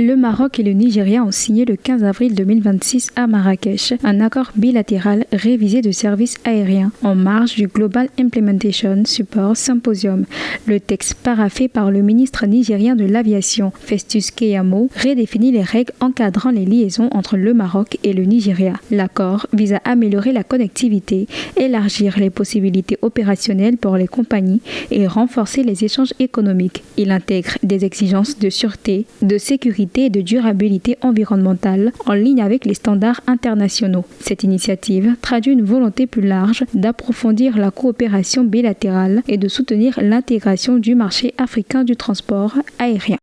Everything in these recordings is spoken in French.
Le Maroc et le Nigeria ont signé le 15 avril 2026 à Marrakech un accord bilatéral révisé de services aériens en marge du Global Implementation Support Symposium. Le texte paraphé par le ministre nigérien de l'Aviation, Festus Keyamo, redéfinit les règles encadrant les liaisons entre le Maroc et le Nigeria. L'accord vise à améliorer la connectivité, élargir les possibilités opérationnelles pour les compagnies et renforcer les échanges économiques. Il intègre des exigences de sûreté, de sécurité et de durabilité environnementale en ligne avec les standards internationaux. Cette initiative traduit une volonté plus large d'approfondir la coopération bilatérale et de soutenir l'intégration du marché africain du transport aérien.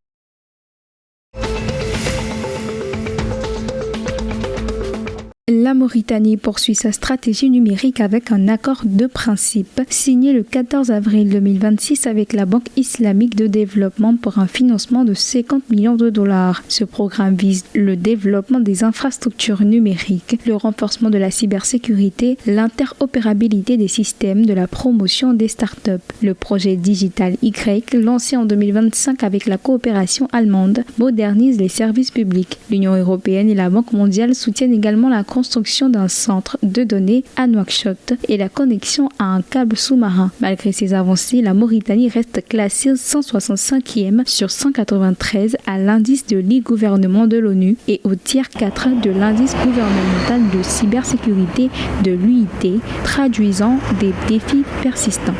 La Mauritanie poursuit sa stratégie numérique avec un accord de principe signé le 14 avril 2026 avec la Banque islamique de développement pour un financement de 50 millions de dollars. Ce programme vise le développement des infrastructures numériques, le renforcement de la cybersécurité, l'interopérabilité des systèmes, de la promotion des startups. Le projet Digital Y, lancé en 2025 avec la coopération allemande, modernise les services publics. L'Union européenne et la Banque mondiale soutiennent également la construction d'un centre de données à Nouakchott et la connexion à un câble sous-marin. Malgré ces avancées, la Mauritanie reste classée 165e sur 193 à l'indice de l'e-gouvernement de l'ONU et au tiers 4 de l'indice gouvernemental de cybersécurité de l'UIT, traduisant des défis persistants.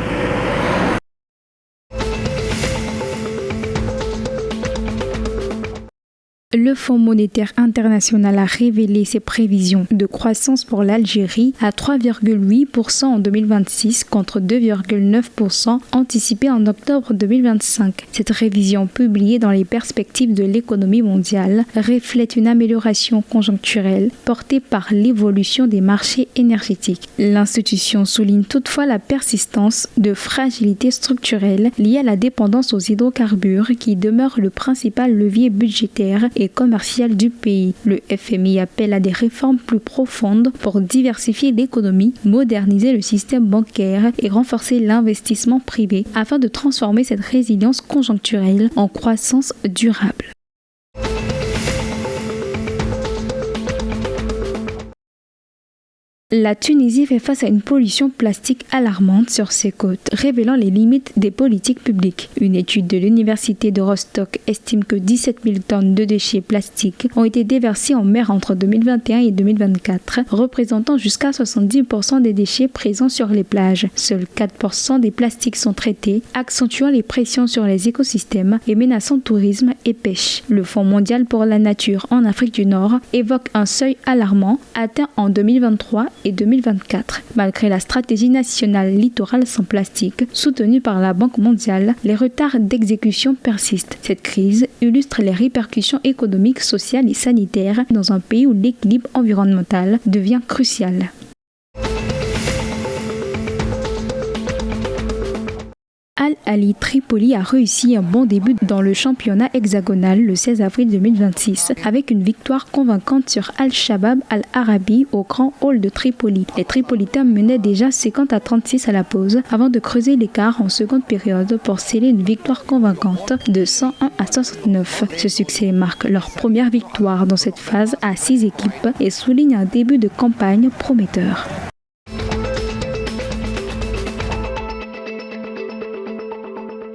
Le Fonds monétaire international a révélé ses prévisions de croissance pour l'Algérie à 3,8% en 2026 contre 2,9% anticipé en octobre 2025. Cette révision, publiée dans les perspectives de l'économie mondiale, reflète une amélioration conjoncturelle portée par l'évolution des marchés énergétiques. L'institution souligne toutefois la persistance de fragilité structurelle liée à la dépendance aux hydrocarbures qui demeure le principal levier budgétaire et commercial du pays. Le FMI appelle à des réformes plus profondes pour diversifier l'économie, moderniser le système bancaire et renforcer l'investissement privé afin de transformer cette résilience conjoncturelle en croissance durable. La Tunisie fait face à une pollution plastique alarmante sur ses côtes, révélant les limites des politiques publiques. Une étude de l'université de Rostock estime que 17 000 tonnes de déchets plastiques ont été déversés en mer entre 2021 et 2024, représentant jusqu'à 70% des déchets présents sur les plages. Seuls 4% des plastiques sont traités, accentuant les pressions sur les écosystèmes et menaçant tourisme et pêche. Le Fonds mondial pour la nature en Afrique du Nord évoque un seuil alarmant atteint en 2023 et 2024. Malgré la stratégie nationale littorale sans plastique, soutenue par la Banque mondiale, les retards d'exécution persistent. Cette crise illustre les répercussions économiques, sociales et sanitaires dans un pays où l'équilibre environnemental devient crucial. Al-Ahli Tripoli a réussi un bon début dans le championnat hexagonal le 16 avril 2026 avec une victoire convaincante sur Al-Shabab Al-Arabi au Grand Hall de Tripoli. Les Tripolitains menaient déjà 50-36 à la pause avant de creuser l'écart en seconde période pour sceller une victoire convaincante de 101-69. Ce succès marque leur première victoire dans cette phase à 6 équipes et souligne un début de campagne prometteur.